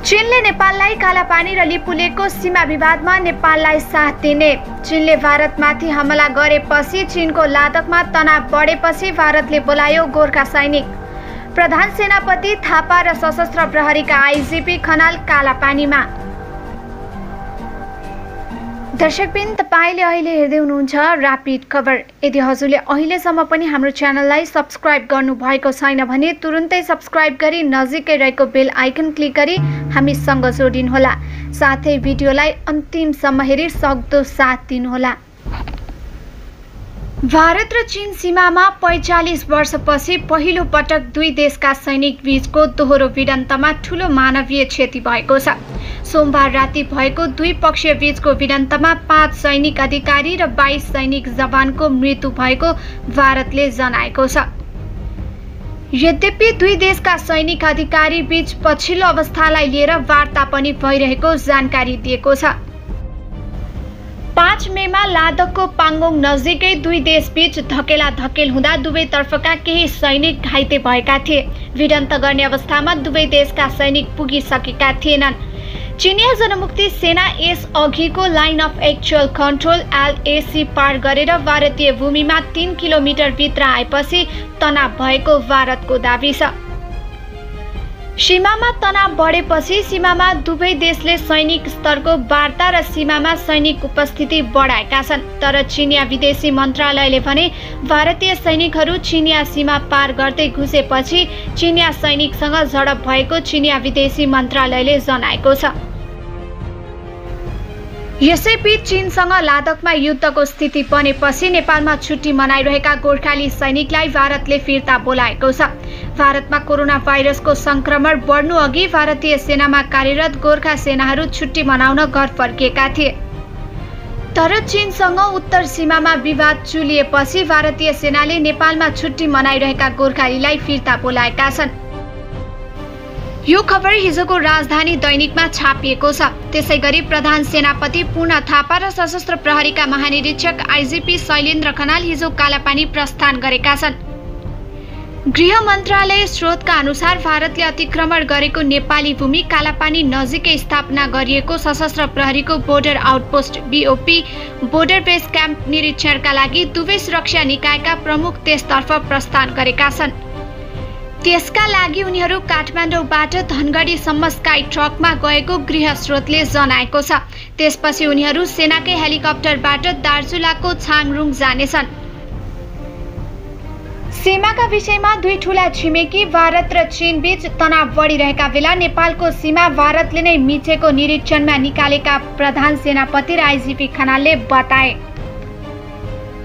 चीनले नेपाललाई कालापानी र लिपुलेकको सीमा विवादमा नेपाललाई साथ दिने। चीनले भारतमाथि हमला गरेपछि चीनको लादकमा तनाव बढेपछि भारतले बोलायो गोर्खा सैनिक। प्रधान सेनापति थापा र सशस्त्र प्रहरीका आइजिपी खनाल कालापानीमा। दर्शकबिन, तपाईले अहिले हेर्दै हुनुहुन्छ र्यापिड खबर। यदि हजुरले अहिलेसम्म पनि हाम्रो च्यानललाई सब्स्क्राइब गर्नु भएको छैन भने तुरुन्तै सब्स्क्राइब गरी नजिकै रहेको बेल आइकन क्लिक गरी हामीसँग जोडिनुहोला। साथै भिडियोलाई अन्तिमसम्म हेरी सक्दो साथ दिनुहोला। भारत र चीन सीमामा 45 वर्षपछि पहिलो पटक दुई देशका सैनिक बीचको दोहोरो भिडन्तमा ठूलो मानवीय क्षति भएको छ। सोमबार राति भएको दुई पक्षीय बीचको भिडन्तमा 5 सैनिक अधिकारी र 22 सैनिक जवानको मृत्यु भएको भारतले जनाएको छ। यद्यपि दुई देशका सैनिक अधिकारी बीच पछिल्लो अवस्थालाई लिएर वार्ता पनि भइरहेको जानकारी दिएको छ। 5 मेमा लादकको पाङ्गोङ नजिकै दुई देशबीच धकेलाधकेल हुँदा दुवैतर्फका केही सैनिक घाइते भएका थिए। भिडन्त गर्ने अवस्थामा दुवै देशका सैनिक पुगिसकेका थिएनन्। चीनिया जनमुक्ति सेना यस अघिको line of actual control LAC पार गरेर भारतीय भूमिमा 3 किलोमिटर भित्र आएपछि तनाव भएको भारतको दाबी छ। सीमामा तनाव बढेपछि सीमामा दुवै देशले सैनिक स्तरको वार्ता र सीमामा सैनिक उपस्थिति बढाएका छन्। तर चीनिया विदेशी मन्त्रालयले भने भारतीय सैनिकहरू चीनिया सीमा पार गर्दै घुसेपछि चीनिया सैनिकसँग झडप भएको चीनिया विदेशी मन्त्रालयले जनाएको छ। यसैबीच चीनसँग लादकमा युद्धको स्थिति बनेपछि नेपालमा छुट्टी मनाइरहेका गोर्खाली सैनिकलाई भारतले फिर्ता बोलाएको छ। भारतमा कोरोना भाइरसको संक्रमण बढ्नु अघि भारतीय सेनामा कार्यरत गोर्खा सेनाहरू छुट्टी मनाउन घर फर्किएका थिए। तर चीनसँग उत्तर सीमामा विवाद चुलिएपछि भारतीय सेनाले नेपालमा छुट्टी मनाइरहेका गोर्खालीलाई फिर्ता बोलाएका छन्। यो खबर हिजोको राजधानी दैनिकमा छापिएको छ। त्यसैगरी प्रधान सेनापति पूर्ण थापा र सशस्त्र प्रहरीका महानिरीक्षक आइजिपी शैलेन्द्र खनाल हिजो कालापानी प्रस्थान गरेका छन्। गृह मन्त्रालय स्रोतका अनुसार भारतले अतिक्रमण गरेको नेपाली भूमि कालापानी नजिकै स्थापना गरिएको सशस्त्र प्रहरीको border outpost BOP border base camp निरीक्षणका लागि दुवै सुरक्षा निकायका प्रमुख त्यसतर्फ प्रस्थान गरेका छन्। त्यसका लागि उनीहरू काठमाडौँबाट धनगढीसम्म स्काई ट्रकमा गएको गृह स्रोतले जनाएको छ। त्यसपछि उनीहरू सेनाकै हेलिकप्टरबाट दार्चुलाको छाङरुङ जानेछन्। सीमाका विषयमा दुई ठूला छिमेकी भारत र चीन बीच तनाव बढिरहेका बेला नेपालको सीमा भारतले नै मिचेको निरीक्षणमा निकालेका प्रधान सेनापति र आइजिपी खनालले बताए।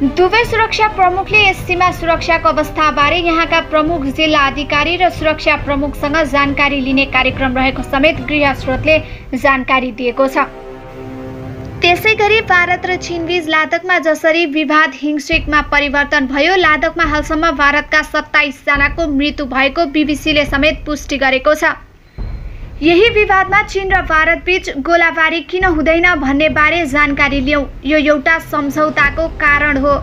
दुवै सुरक्षा प्रमुखले यस सीमा सुरक्षाको अवस्थाबारे यहाँका प्रमुख जिल्ला अधिकारी र सुरक्षा प्रमुखसँग जानकारी लिने कार्यक्रम रहेको समेत गृह स्रोतले जानकारी दिएको छ। त्यसैगरी भारत र चीनबीच लादकमा जसरी विवाद हिंस्रकमा परिवर्तन भयो, लादकमा हालसम्म भारतका 27 जनाको मृत्यु भएको बीबीसीले समेत पुष्टि गरेको छ। यही विवादमा चीन र भारत बीच गोलाबारी किन हुँदैन भन्ने बारे जानकारी लियौं। यो एउटा सम्झौताको कारण हो।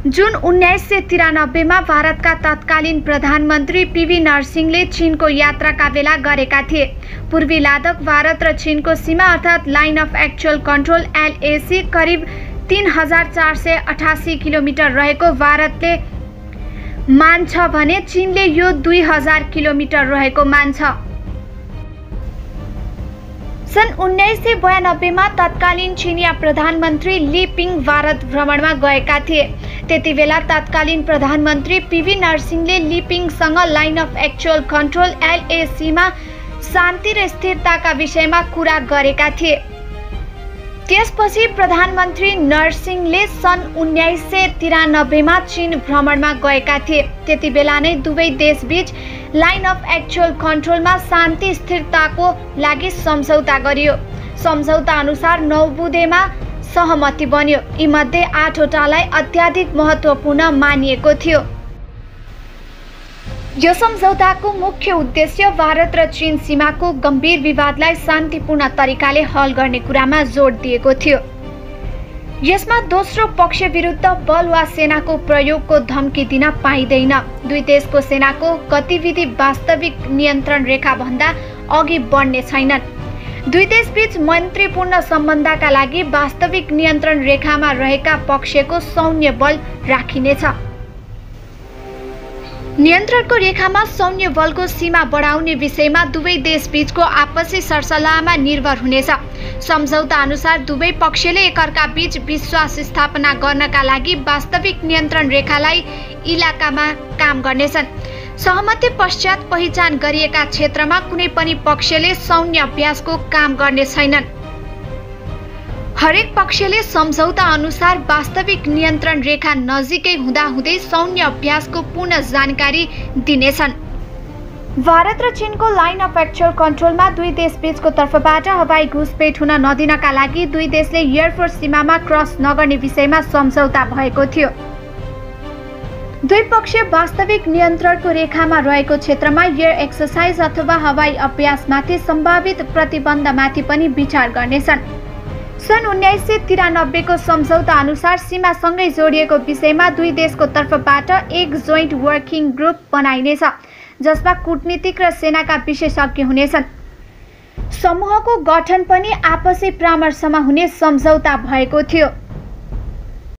जुन 1993 मा भारतका तत्कालीन प्रधानमन्त्री PV नरसिंहले चीनको यात्राका बेला गरेका थिए। पूर्वी लादक भारत र चीनको सीमा अर्थात् line of actual control LAC करिब 3488 किलोमिटर रहेको भारतले मान्छ भने चीनले यो 2000 किलोमिटर रहेको मान्छ। सन् 1992 मा तत्कालीन चीनिया प्रधानमन्त्री ली पिङ भारत भ्रमणमा गएका थिए। त्यतिबेला तत्कालीन प्रधानमन्त्री PV नरसिंहले ली पिङसँग line of actual control LAC मा शान्ति र स्थिरताका विषयमा कुरा गरेका थिए। त्यसपछि प्रधानमन्त्री नरसिंहले सन् 1993 मा चीन भ्रमणमा गएका थिए। त्यतिबेला नै दुवै देशबीच लाइन अफ एक्चुअल कन्ट्रोलमा शान्ति स्थिरताको लागि सम्झौता गरियो। सम्झौता अनुसार 9 बुँदेमा सहमति बन्यो। यीमध्ये 8 वटालाई अत्याधिक महत्त्वपूर्ण मानिएको थियो। यो सम्झौताको मुख्य उद्देश्य भारत र चीन सीमाको गम्भीर विवादलाई शान्तिपूर्ण तरिकाले हल गर्ने कुरामा जोड दिएको थियो। यसमा दोस्रो पक्ष विरुद्ध बल वा सेनाको प्रयोगको धम्की दिन पाइँदैन। दुई देशको सेनाको गतिविधि वास्तविक नियन्त्रण रेखा भन्दा अघि बढ्ने छैनन्। दुई देशबीच मैत्रीपूर्ण सम्बन्धका लागि वास्तविक नियन्त्रण रेखामा रहेका पक्षको सैन्य बल राखिनेछ। नियन्त्रणको रेखामा सैन्य बलको सीमा बढाउने विषयमा दुवै देशबीचको आपसी सरसल्लाहमा निर्भर हुनेछ। सम्झौता अनुसार दुवै पक्षले एकअर्का बीच विश्वास स्थापना गर्नका लागि वास्तविक नियन्त्रण रेखालाई इलाकामा काम गर्नेछन्। सहमति पश्चात पहिचान गरिएका क्षेत्रमा कुनै पनि पक्षले सैन्य अभ्यासको काम गर्ने छैनन्। हरेक पक्षले सम्झौता अनुसार वास्तविक नियन्त्रण रेखा नजिकै हुँदाहुँदै सैन्य अभ्यासको पूर्ण जानकारी दिनेछन्। भारत र चीनको लाइन अफ एक्चुअल कन्ट्रोलमा दुई देशबीचको तर्फबाट हवाई घुसपेठ हुन नदिनका लागि दुई देशले एयरफोर्स सीमामा क्रस नगर्ने विषयमा सम्झौता भएको थियो। दुई पक्ष वास्तविक नियन्त्रणको रेखामा रहेको क्षेत्रमा एयर एक्सरसाइज अथवा हवाई अभ्यासमाथि सम्भावित प्रतिबन्धमाथि पनि विचार गर्नेछन्। सन् 1993 को सम्झौता अनुसार सीमासँगै जोडिएको विषयमा दुई देशको तर्फबाट एक जोइन्ट वर्किङ ग्रुप बनाइनेछ, जसमा कूटनीतिक र सेनाका विशेषज्ञ हुनेछन्। समूहको गठन पनि आपसी परामर्शमा हुने सम्झौता भएको थियो।